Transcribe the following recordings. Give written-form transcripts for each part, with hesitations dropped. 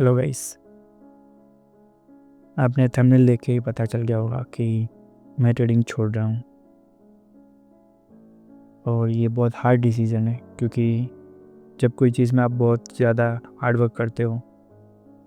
Hello guys, आपने thumbnail देख के ही पता चल गया होगा कि मैं ट्रेडिंग छोड़ रहा हूँ। और ये बहुत हार्ड डिसीज़न है, क्योंकि जब कोई चीज़ में आप बहुत ज़्यादा हार्ड वर्क करते हो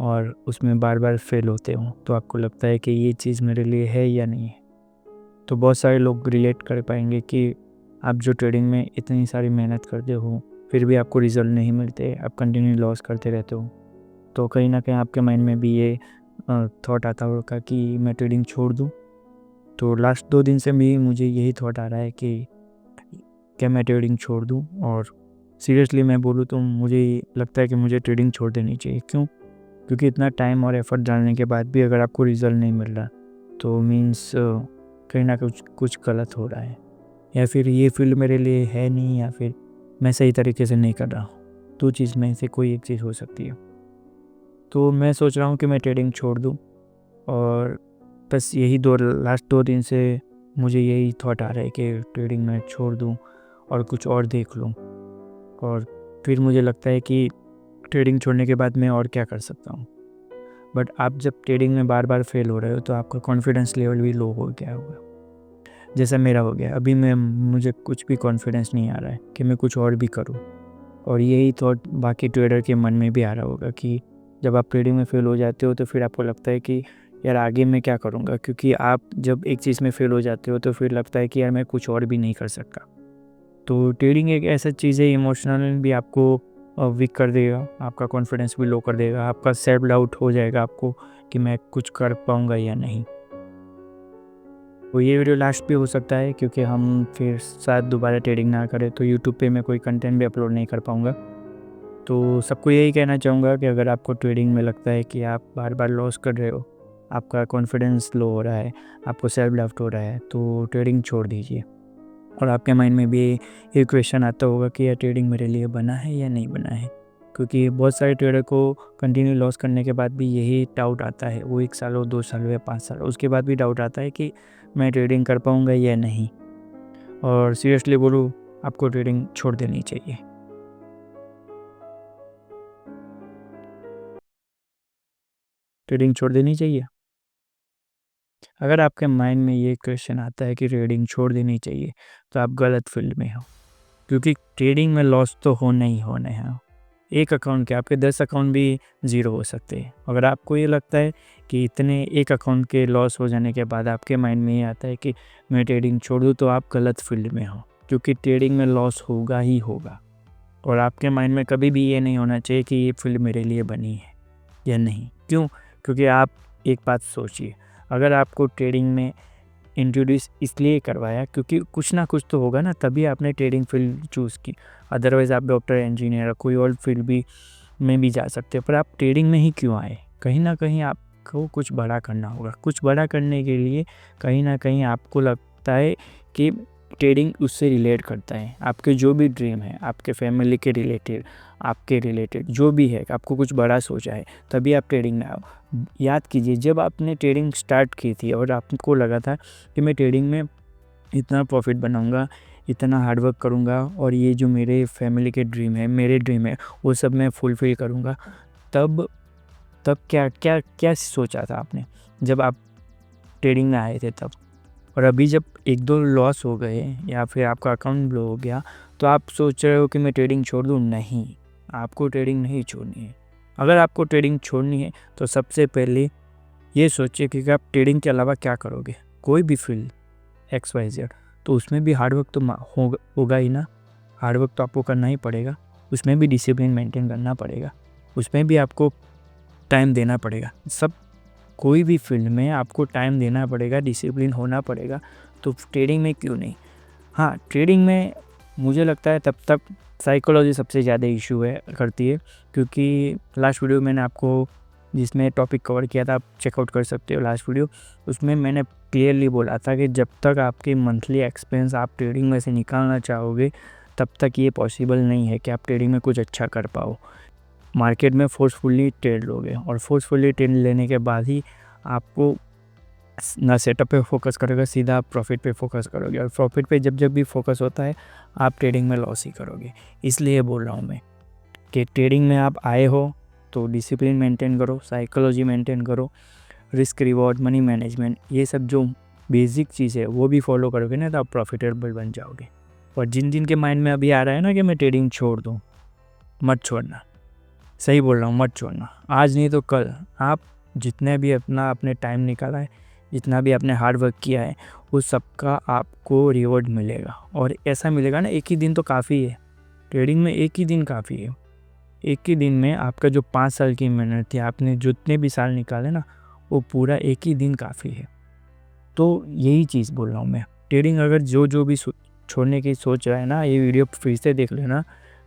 और उसमें बार बार फेल होते हो तो आपको लगता है कि ये चीज़ मेरे लिए है या नहीं है। तो बहुत सारे लोग रिलेट कर पाएंगे कि आप जो ट्रेडिंग में इतनी सारी मेहनत करते हो फिर भी आपको रिज़ल्ट नहीं मिलते, आप कंटिन्यू लॉस करते रहते हो। तो कहीं ना कहीं आपके माइंड में भी ये थॉट आता होगा कि मैं ट्रेडिंग छोड़ दूँ। तो लास्ट 2 दिन से भी मुझे यही थॉट आ रहा है कि क्या मैं ट्रेडिंग छोड़ दूँ। और सीरियसली मैं बोलूँ तो मुझे लगता है कि मुझे ट्रेडिंग छोड़ देनी चाहिए। क्यों? क्योंकि इतना टाइम और एफर्ट डालने के बाद भी अगर आपको रिज़ल्ट नहीं मिल रहा तो मीन्स कहीं ना कुछ गलत हो रहा है, या फिर ये फील्ड मेरे लिए है नहीं, या फिर मैं सही तरीके से नहीं कर रहा हूँ। 2 चीज़ में से कोई एक चीज़ हो सकती है। तो मैं सोच रहा हूँ कि मैं ट्रेडिंग छोड़ दूँ, और बस यही लास्ट 2 दिन से मुझे यही थॉट आ रहा है कि ट्रेडिंग मैं छोड़ दूँ और कुछ और देख लूँ। और फिर मुझे लगता है कि ट्रेडिंग छोड़ने के बाद मैं और क्या कर सकता हूँ। बट आप जब ट्रेडिंग में बार बार फेल हो रहे हो तो आपका कॉन्फिडेंस लेवल भी लो हो गया होगा, जैसा मेरा हो गया। अभी मुझे कुछ भी कॉन्फिडेंस नहीं आ रहा है कि मैं कुछ और भी करूँ। और यही थॉट बाकी ट्रेडर के मन में भी आ रहा होगा कि जब आप ट्रेडिंग में फेल हो जाते हो तो फिर आपको लगता है कि यार आगे मैं क्या करूँगा, क्योंकि आप जब एक चीज़ में फेल हो जाते हो तो फिर लगता है कि यार मैं कुछ और भी नहीं कर सकता। तो ट्रेडिंग एक ऐसा चीज़ है, इमोशनल भी आपको वीक कर देगा, आपका कॉन्फिडेंस भी लो कर देगा, आपका सेल्फ डाउट हो जाएगा आपको कि मैं कुछ कर पाऊँगा या नहीं। तो ये वीडियो लास्ट भी हो सकता है, क्योंकि हम फिर शायद दोबारा ट्रेडिंग ना करें तो यूट्यूब पे मैं कोई कंटेंट भी अपलोड नहीं कर पाऊँगा। तो सबको यही कहना चाहूँगा कि अगर आपको ट्रेडिंग में लगता है कि आप बार बार लॉस कर रहे हो, आपका कॉन्फिडेंस लो हो रहा है, आपको सेल्फ डाउट हो रहा है, तो ट्रेडिंग छोड़ दीजिए। और आपके माइंड में भी ये क्वेश्चन आता होगा कि यह ट्रेडिंग मेरे लिए बना है या नहीं बना है, क्योंकि बहुत सारे ट्रेडर को कंटिन्यू लॉस करने के बाद भी यही डाउट आता है। वो 1 साल हो, 2 साल हो या 5 साल, उसके बाद भी डाउट आता है कि मैं ट्रेडिंग कर पाऊँगा या नहीं। और सीरियसली बोलूँ, आपको ट्रेडिंग छोड़ देनी चाहिए। ट्रेडिंग छोड़ देनी चाहिए। अगर आपके माइंड में ये क्वेश्चन आता है कि ट्रेडिंग छोड़ देनी चाहिए तो आप गलत फील्ड में हो, क्योंकि ट्रेडिंग में लॉस तो होना ही होना है। एक अकाउंट के आपके 10 अकाउंट भी ज़ीरो हो सकते हैं। अगर आपको ये लगता है कि इतने एक अकाउंट के लॉस हो जाने के बाद आपके माइंड में ये आता है कि मैं ट्रेडिंग छोड़ दूँ, तो आप गलत फील्ड में हो, क्योंकि ट्रेडिंग में लॉस होगा ही होगा। और आपके माइंड में कभी भी ये नहीं होना चाहिए कि ये फील्ड मेरे लिए बनी है या नहीं। क्यों? क्योंकि आप एक बात सोचिए, अगर आपको ट्रेडिंग में इंट्रोड्यूस इसलिए करवाया क्योंकि कुछ ना कुछ तो होगा ना, तभी आपने ट्रेडिंग फील्ड चूज़ की। अदरवाइज़ आप डॉक्टर, इंजीनियर, कोई और फील्ड भी में भी जा सकते हो, पर आप ट्रेडिंग में ही क्यों आए? कहीं ना कहीं आपको कुछ बड़ा करना होगा। कुछ बड़ा करने के लिए कहीं ना कहीं आपको लगता है कि ट्रेडिंग उससे रिलेट करता है। आपके जो भी ड्रीम है, आपके फैमिली के रिलेटेड, आपके रिलेटेड जो भी है, आपको कुछ बड़ा सोचा है, तभी आप ट्रेडिंग में आओ। याद कीजिए, जब आपने ट्रेडिंग स्टार्ट की थी और आपको लगा था कि मैं ट्रेडिंग में इतना प्रॉफिट बनाऊंगा, इतना हार्डवर्क करूंगा, और ये जो मेरे फैमिली के ड्रीम है, मेरे ड्रीम है, वो सब मैं फुलफ़िल करूंगा, तब तब क्या क्या क्या सोचा था आपने जब आप ट्रेडिंग में आए थे तब? और अभी जब 1-2 लॉस हो गए या फिर आपका अकाउंट ब्लो हो गया तो आप सोच रहे हो कि मैं ट्रेडिंग छोड़ दूँ? नहीं, आपको ट्रेडिंग नहीं छोड़नी है। अगर आपको ट्रेडिंग छोड़नी है तो सबसे पहले ये सोचिए कि आप ट्रेडिंग के अलावा क्या करोगे। कोई भी फील्ड XYZ, तो उसमें भी हार्डवर्क तो होगा ही ना। हार्डवर्क तो आपको करना ही पड़ेगा, उसमें भी डिसिप्लिन मेंटेन करना पड़ेगा, उसमें भी आपको टाइम देना पड़ेगा। सब कोई भी फील्ड में आपको टाइम देना पड़ेगा, डिसिप्लिन होना पड़ेगा। तो ट्रेडिंग में क्यों नहीं? हाँ, ट्रेडिंग में मुझे लगता है तब तक साइकोलॉजी सबसे ज़्यादा इशू करती है, क्योंकि लास्ट वीडियो मैंने आपको जिसमें टॉपिक कवर किया था, आप चेकआउट कर सकते हो लास्ट वीडियो। उसमें मैंने क्लियरली बोला था कि जब तक आपकी मंथली एक्सपेंस आप ट्रेडिंग में से निकालना चाहोगे, तब तक ये पॉसिबल नहीं है कि आप ट्रेडिंग में कुछ अच्छा कर पाओ। मार्केट में फोर्सफुली ट्रेड लोगे, और फोर्सफुली ट्रेड लेने के बाद ही आपको ना सेटअप पे फोकस करोगे, सीधा आप प्रॉफिट पे फोकस करोगे, और प्रॉफिट पे जब जब भी फोकस होता है आप ट्रेडिंग में लॉस ही करोगे। इसलिए बोल रहा हूँ मैं कि ट्रेडिंग में आप आए हो तो डिसिप्लिन मेंटेन करो, साइकोलॉजी मेंटेन करो, रिस्क रिवॉर्ड, मनी मैनेजमेंट, ये सब जो बेसिक चीज़ है वो भी फॉलो करोगे ना तो आप प्रॉफिटेबल बन जाओगे। और जिन जिन के माइंड में अभी आ रहा है ना कि मैं ट्रेडिंग छोड़ दूँ, मत छोड़ना, सही बोल रहा हूँ, मत छोड़ना। आज नहीं तो कल आप जितने भी आपने टाइम निकाला है, जितना भी आपने हार्ड वर्क किया है, उस सब का आपको रिवॉर्ड मिलेगा। और ऐसा मिलेगा ना, एक ही दिन तो काफ़ी है, ट्रेडिंग में एक ही दिन काफ़ी है। एक ही दिन में आपका जो 5 साल की मेहनत थी, आपने जितने भी साल निकाले ना, वो पूरा एक ही दिन काफ़ी है। तो यही चीज़ बोल रहा हूँ मैं। ट्रेडिंग अगर जो भी छोड़ने की सोच रहा है ना, ये वीडियो फिर से देख लेना,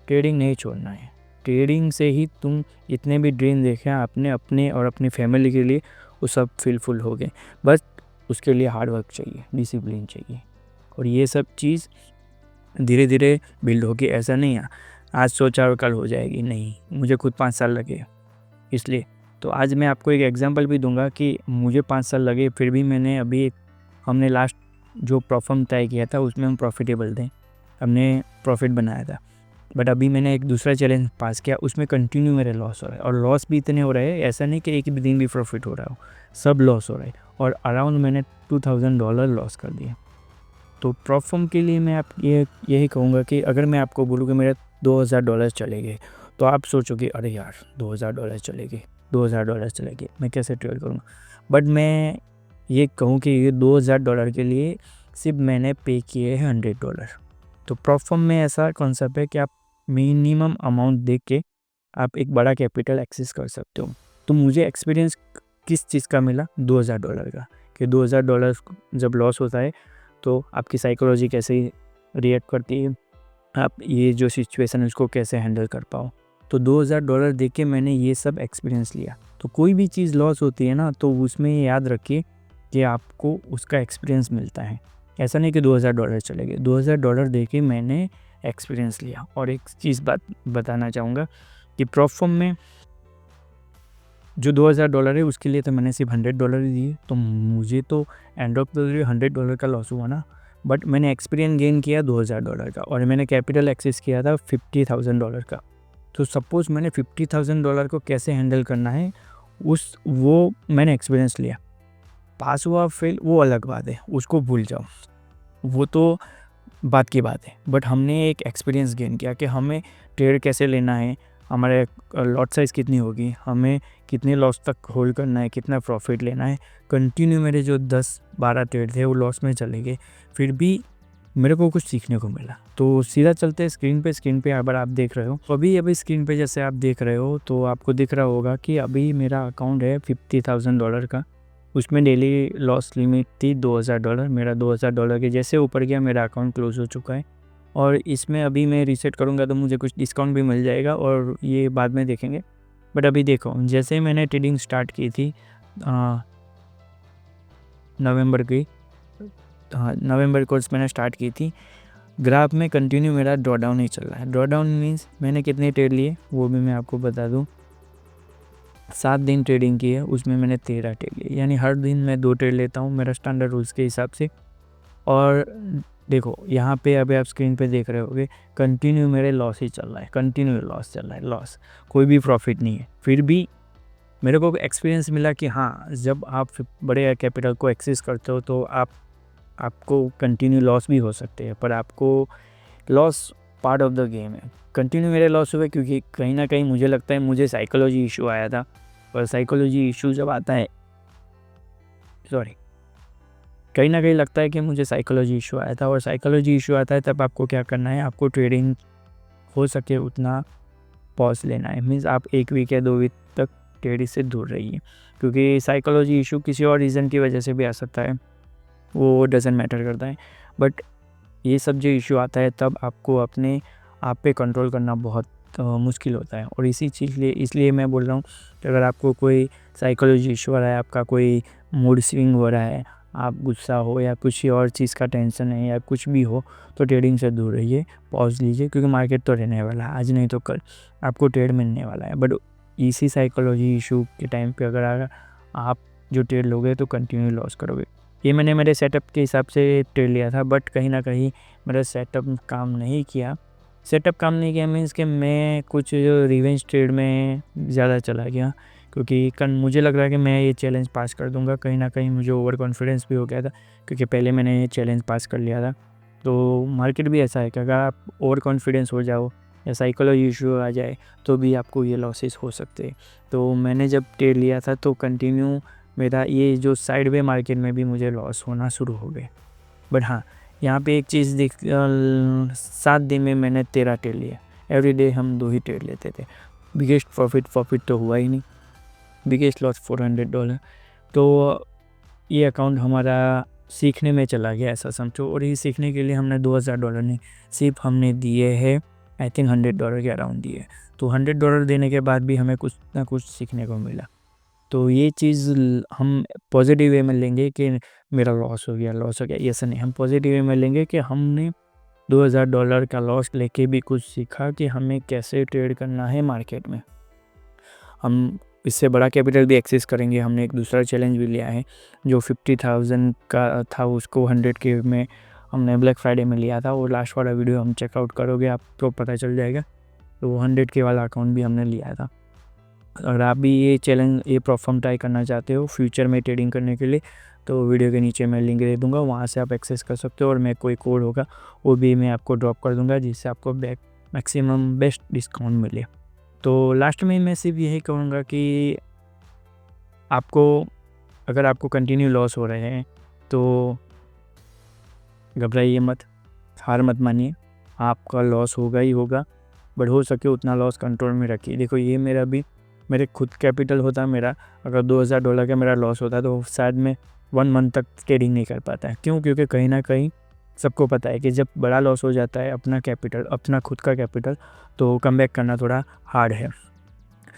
ट्रेडिंग नहीं छोड़ना है। ट्रेडिंग से ही तुम जितने भी ड्रीम देखे आपने अपने और अपनी फैमिली के लिए, वो सब फुलफिल हो गए। बस उसके लिए हार्ड वर्क चाहिए, डिसिप्लिन चाहिए, और ये सब चीज़ धीरे धीरे बिल्ड होगी। ऐसा नहीं है आज सोचा और कल हो जाएगी, नहीं, मुझे खुद 5 साल लगे। इसलिए तो आज मैं आपको एक एग्जांपल भी दूंगा कि मुझे 5 साल लगे, फिर भी हमने लास्ट जो परफॉर्म तय किया था उसमें हम प्रॉफिटेबल थे, हमने प्रॉफिट बनाया था। बट अभी मैंने एक दूसरा चैलेंज पास किया, उसमें कंटिन्यू मेरे लॉस हो रहा है, और लॉस भी इतने हो रहे हैं, ऐसा नहीं कि एक भी दिन भी प्रॉफिट हो रहा हो, सब लॉस हो रहा है। और अराउंड मैंने $2000 लॉस कर दिया। तो परफॉर्म के लिए मैं यही कहूँगा कि अगर मैं आपको बोलूँ कि मेरे $2000 चले गए, तो आप सोचोगे अरे यार $2000 चले गए, $2000 चले गए, मैं कैसे ट्रेड करूँगा। बट मैं ये कहूँ कि ये $2000 के लिए सिर्फ मैंने पे किए हैं $100। तो परफॉर्म में ऐसा कॉन्सेप्ट है कि आप मिनिमम अमाउंट दे के आप एक बड़ा कैपिटल एक्सेस कर सकते हो। तो मुझे एक्सपीरियंस किस चीज़ का मिला, $2000 का, कि $2000 जब लॉस होता है तो आपकी साइकोलॉजी कैसे रिएक्ट करती है, आप ये जो सिचुएशन है उसको कैसे हैंडल कर पाओ। तो $2000 दे के मैंने ये सब एक्सपीरियंस लिया। तो कोई भी चीज़ लॉस होती है ना, तो उसमें याद रखिए कि आपको उसका एक्सपीरियंस मिलता है। ऐसा नहीं कि $2000 चले गए, $2000 दे के मैंने एक्सपीरियंस लिया। और एक चीज़ बताना चाहूँगा कि परफॉर्म में जो $2000 है उसके लिए तो मैंने सिर्फ $100 ही दिए, तो मुझे तो एंड ऑफ द डे $100 का लॉस हुआ ना। बट मैंने एक्सपीरियंस गेन किया $2000 का, और मैंने कैपिटल एक्सेस किया था $50,000 का। तो सपोज़ मैंने $50,000 को कैसे हैंडल करना है वो मैंने एक्सपीरियंस लिया। पास हुआ फेल वो अलग बात है, उसको भूल जाओ, वो तो बात की बात है। बट हमने एक एक्सपीरियंस गेन किया कि हमें ट्रेड कैसे लेना है, हमारे लॉट साइज़ कितनी होगी, हमें कितने लॉस तक होल्ड करना है, कितना प्रॉफिट लेना है। कंटिन्यू मेरे जो 10-12 ट्रेड थे वो लॉस में चले गए, फिर भी मेरे को कुछ सीखने को मिला। तो सीधा चलते स्क्रीन पे अगर आप देख रहे हो, अभी स्क्रीन पे जैसे आप देख रहे हो तो आपको दिख रहा होगा कि अभी मेरा अकाउंट है $50,000 का। उसमें डेली लॉस लिमिट थी $2000। मेरा $2000 के जैसे ऊपर गया मेरा अकाउंट क्लोज हो चुका है। और इसमें अभी मैं रीसेट करूँगा तो मुझे कुछ डिस्काउंट भी मिल जाएगा, और ये बाद में देखेंगे। बट अभी देखो, जैसे मैंने ट्रेडिंग स्टार्ट की थी नवंबर को मैंने स्टार्ट की थी, ग्राफ में कंटिन्यू मेरा ड्रॉ डाउन ही चल रहा है। ड्रॉ डाउन मीन्स मैंने कितने ट्रेड लिए वो भी मैं आपको बता दूँ। 7 दिन ट्रेडिंग की है, उसमें मैंने 13 ट्रेड लिए, यानी हर दिन मैं 2 ट्रेड लेता हूँ मेरा स्टैंडर्ड रूल्स के हिसाब से। और देखो यहाँ पे अभी आप स्क्रीन पे देख रहे होगे, कंटिन्यू मेरे लॉस ही चल रहा है, कंटिन्यू लॉस चल रहा है, लॉस, कोई भी प्रॉफिट नहीं है। फिर भी मेरे को एक्सपीरियंस मिला कि हाँ, जब आप बड़े कैपिटल को एक्सेस करते हो तो आपको कंटिन्यू लॉस भी हो सकते हैं, पर आपको loss part of the game है। कंटिन्यू मेरे लॉस हुए क्योंकि कहीं ना कहीं मुझे लगता है मुझे साइकोलॉजी इशू आया था, और साइकोलॉजी इशू जब आता है, कहीं ना कहीं लगता है कि मुझे साइकोलॉजी इशू आया था। और साइकोलॉजी इशू आता है तब आपको क्या करना है, आपको ट्रेडिंग हो सके उतना पॉज लेना है। मीन्स आप 1 वीक या 2 वीक तक ट्रेडिंग से दूर रहिए, क्योंकि साइकोलॉजी इशू किसी और रीज़न की वजह से भी आ सकता है, वो डजेंट मैटर करता है। बट ये सब जो इशू आता है तब आपको अपने आप पे कंट्रोल करना बहुत मुश्किल होता है। और इसलिए मैं बोल रहा हूँ कि अगर आपको कोई साइकोलॉजी इशू आ रहा है, आपका कोई मूड स्विंग हो रहा है, आप गुस्सा हो या कुछ और चीज़ का टेंशन है या कुछ भी हो, तो ट्रेडिंग से दूर रहिए, पॉज लीजिए, क्योंकि मार्केट तो रहने वाला है, आज नहीं तो कल आपको ट्रेड मिलने वाला है। बट इसी साइकोलॉजी इशू के टाइम पे अगर आप जो ट्रेड लोगे तो कंटिन्यू लॉस करोगे। ये मैंने मेरे सेटअप के हिसाब से ट्रेड लिया था, बट कहीं ना कहीं मेरा सेटअप काम नहीं किया, सेटअप काम नहीं किया मीन्स कि मैं कुछ रिवेंज ट्रेड में ज़्यादा चला गया, क्योंकि मुझे लग रहा है कि मैं ये चैलेंज पास कर दूंगा। कहीं ना कहीं मुझे ओवर कॉन्फिडेंस भी हो गया था, क्योंकि पहले मैंने ये चैलेंज पास कर लिया था। तो मार्केट भी ऐसा है कि अगर आप ओवर कॉन्फिडेंस हो जाओ या साइकोलॉजी इशू आ जाए तो भी आपको ये लॉसेस हो सकते हैं। तो मैंने जब ट्रेड लिया था तो कंटिन्यू मेरा ये जो साइडवे मार्केट में भी मुझे लॉस होना शुरू हो गए। बट हाँ, यहाँ पे एक चीज़ 7 दिन में मैंने 13 ट्रेड लिया। एवरी डे हम 2 ही ट्रेड लेते थे। बिगेस्ट प्रॉफिट तो हुआ ही नहीं, बिगेस्ट लॉस $400। तो ये अकाउंट हमारा सीखने में चला गया ऐसा समझो। और ये सीखने के लिए हमने $2000 नहीं, सिर्फ हमने दिए हैं आई थिंक $100 के अराउंड दिए। तो $100 देने के बाद भी हमें कुछ ना कुछ सीखने को मिला। तो ये चीज़ हम पॉजिटिव वे में लेंगे कि मेरा लॉस हो गया, ऐसा नहीं। हम पॉजिटिव वे में लेंगे कि हमने $2000 का लॉस लेके भी कुछ सीखा कि हमें कैसे ट्रेड करना है मार्केट में। हम इससे बड़ा कैपिटल भी एक्सेस करेंगे। हमने एक दूसरा चैलेंज भी लिया है जो 50,000 का था, उसको 100K में हमने ब्लैक फ्राइडे में लिया था। वो लास्ट वाला वीडियो हम चेकआउट करोगे आपको पता चल जाएगा। तो वो 100K वाला अकाउंट भी हमने लिया था। अगर आप भी ये चैलेंज ये प्लेटफॉर्म ट्राई करना चाहते हो फ्यूचर में ट्रेडिंग करने के लिए, तो वीडियो के नीचे मैं लिंक दे दूंगा, वहाँ से आप एक्सेस कर सकते हो। और मैं कोई कोड होगा वो भी मैं आपको ड्रॉप कर दूंगा, जिससे आपको मैक्सिमम बेस्ट डिस्काउंट मिले। तो लास्ट में मैं सिर्फ यही कहूँगा कि अगर आपको कंटिन्यू लॉस हो रहे हैं तो घबराइए मत, हार मत मानिए। आपका लॉस होगा ही होगा, बट हो सके उतना लॉस कंट्रोल में रखिए। देखो ये मेरे खुद कैपिटल होता, मेरा अगर $2000 का मेरा लॉस होता तो शायद मैं 1 मंथ तक ट्रेडिंग नहीं कर पाता है। क्यों? क्योंकि कहीं ना कहीं सबको पता है कि जब बड़ा लॉस हो जाता है अपना खुद का कैपिटल, तो कमबैक करना थोड़ा हार्ड है।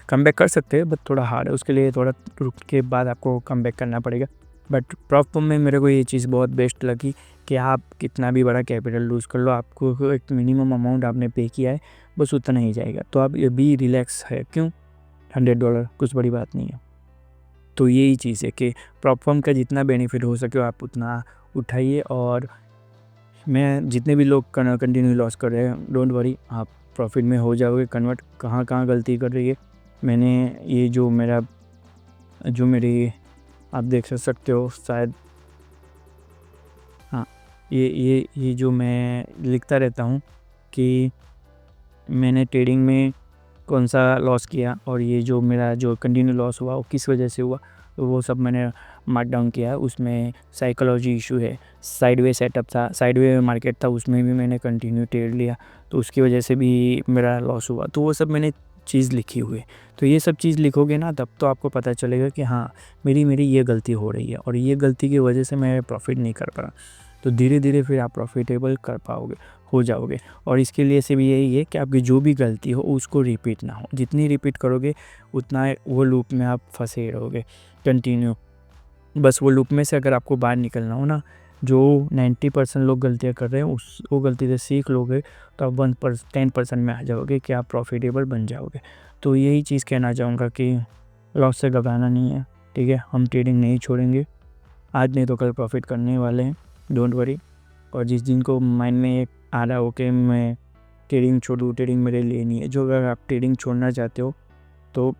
कमबैक कर सकते हैं बट थोड़ा हार्ड है, उसके लिए थोड़ा रुक के बाद आपको कमबैक करना पड़ेगा। बट प्रॉप में मेरे को ये चीज़ बहुत बेस्ट लगी कि आप कितना भी बड़ा कैपिटल लूज़ कर लो, आपको एक मिनिमम अमाउंट आपने पे किया है, बस उतना ही जाएगा। तो आप ये भी रिलैक्स है। क्यों? $100 कुछ बड़ी बात नहीं है। तो यही चीज़ है कि प्रॉप का जितना बेनिफिट हो सके आप उतना उठाइए। और मैं जितने भी लोग कंटिन्यू लॉस कर रहे हैं, डोंट वरी, आप प्रॉफिट में हो जाओगे कन्वर्ट। कहाँ गलती कर रही है मैंने, ये जो मेरी आप देख सकते हो शायद, हाँ, ये जो मैं लिखता रहता हूँ कि मैंने ट्रेडिंग में कौन सा लॉस किया और ये जो मेरा जो कंटिन्यू लॉस हुआ वो किस वजह से हुआ, तो वो सब मैंने मार्क डाउन किया। उसमें साइकोलॉजी इशू है, साइडवे सेटअप था, साइडवे मार्केट था, उसमें भी मैंने कंटिन्यू ट्रेड लिया, तो उसकी वजह से भी मेरा लॉस हुआ। तो वो सब मैंने चीज़ लिखी हुई है। तो ये सब चीज़ लिखोगे ना, तब तो आपको पता चलेगा कि हाँ मेरी ये गलती हो रही है और ये गलती की वजह से मैं प्रॉफिट नहीं कर पा रहा। तो धीरे धीरे फिर आप प्रॉफिटेबल हो जाओगे। और इसके लिए से भी यही है कि आपकी जो भी गलती हो उसको रिपीट ना हो। जितनी रिपीट करोगे उतना वो लूप में आप फंसे रहोगे कंटिन्यू। बस वो लूप में से अगर आपको बाहर निकलना हो ना, जो 90% लोग गलतियाँ कर रहे हैं वो गलती से सीख लोगे तो आप 10% में आ जाओगे कि आप प्रॉफिटेबल बन जाओगे। तो यही चीज़ कहना चाहूँगा कि लॉस से घबराना नहीं है, ठीक है। हम ट्रेडिंग नहीं छोड़ेंगे, आज नहीं तो कल प्रॉफिट करने वाले हैं, डोंट वरी। और जिस दिन को माइंड में एक आ रहा हो कि मैं ट्रेडिंग छोड़ूँ, ट्रेडिंग मेरे लिए नहीं है, जो अगर आप ट्रेडिंग छोड़ना चाहते हो तो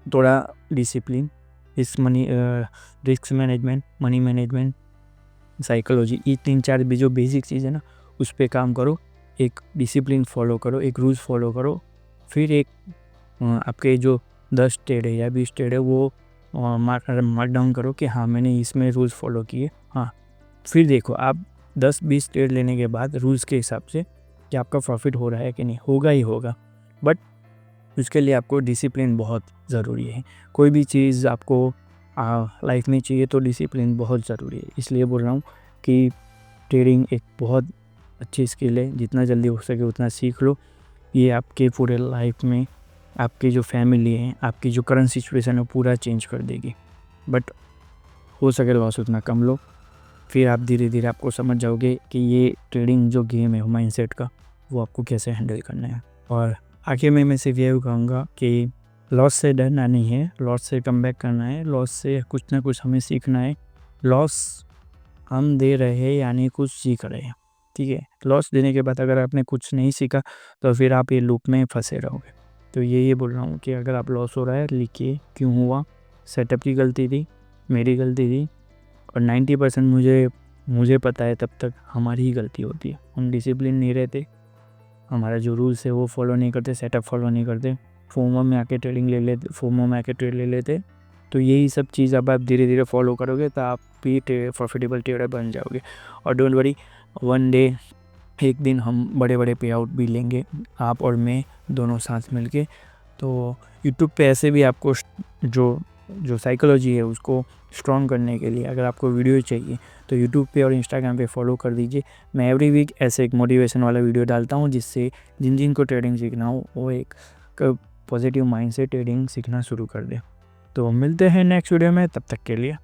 थोड़ा discipline, risk management, money management, psychology, ये 3-4 भी जो बेसिक चीज़ है ना, उस पर काम करो। एक डिसिप्लिन फॉलो करो, एक रूल्स फॉलो करो। फिर एक आपके जो 10 ट्रेड है या 20 ट्रेड है वो मार्क डाउन करो कि हाँ मैंने इसमें रूल्स फॉलो किए। हाँ, फिर देखो आप 10-20 ट्रेड लेने के बाद रूल्स के हिसाब से कि आपका प्रॉफिट हो रहा है कि नहीं, होगा ही होगा। बट उसके लिए आपको डिसिप्लिन बहुत ज़रूरी है। कोई भी चीज़ आपको लाइफ में चाहिए तो डिसिप्लिन बहुत ज़रूरी है। इसलिए बोल रहा हूँ कि ट्रेडिंग एक बहुत अच्छी स्किल है, जितना जल्दी हो सके उतना सीख लो। ये आपके पूरे लाइफ में आपकी जो फैमिली है, आपकी जो करंट सिचुएशन है पूरा चेंज कर देगी। बट हो सके लॉस उतना कम लो, फिर आप धीरे धीरे आपको समझ जाओगे कि ये ट्रेडिंग जो गेम है माइंडसेट का, वो आपको कैसे हैंडल करना है। और आखिर में मैं सिर्फ यही कहूँगा कि लॉस से डरना नहीं है, लॉस से कमबैक करना है, लॉस से कुछ ना कुछ हमें सीखना है। लॉस हम दे रहे हैं यानी कुछ सीख रहे हैं। ठीक है। लॉस देने के बाद अगर आपने कुछ नहीं सीखा तो फिर आप ये लूप में फंसे रहोगे। तो ये बोल रहा हूँ कि अगर आप लॉस हो रहा है, लिखिए क्यों हुआ, सेटअप की गलती थी, मेरी गलती थी, और 90% मुझे पता है तब तक हमारी ही गलती होती है। हम डिसिप्लिन नहीं रहते, हमारा जो रूल्स है वो फॉलो नहीं करते, सेटअप फॉलो नहीं करते, फोमो में आके ट्रेड ले लेते। तो यही सब चीज़ अब आप धीरे धीरे फॉलो करोगे तो आप भी प्रॉफिटेबल ट्रेडर बन जाओगे। और डोंट वरी, वन डे, एक दिन हम बड़े बड़े पे आउट भी लेंगे, आप और मैं दोनों साथ मिलके। तो यूट्यूब पे ऐसे भी आपको जो साइकोलॉजी है उसको स्ट्रॉन्ग करने के लिए अगर आपको वीडियो चाहिए तो यूट्यूब पे और इंस्टाग्राम पे फॉलो कर दीजिए। मैं एवरी वीक ऐसे एक मोटिवेशन वाला वीडियो डालता हूँ जिससे जिन को ट्रेडिंग सीखना हो वो एक पॉजिटिव माइंड से ट्रेडिंग सीखना शुरू कर दे। तो मिलते हैं नेक्स्ट वीडियो में, तब तक के लिए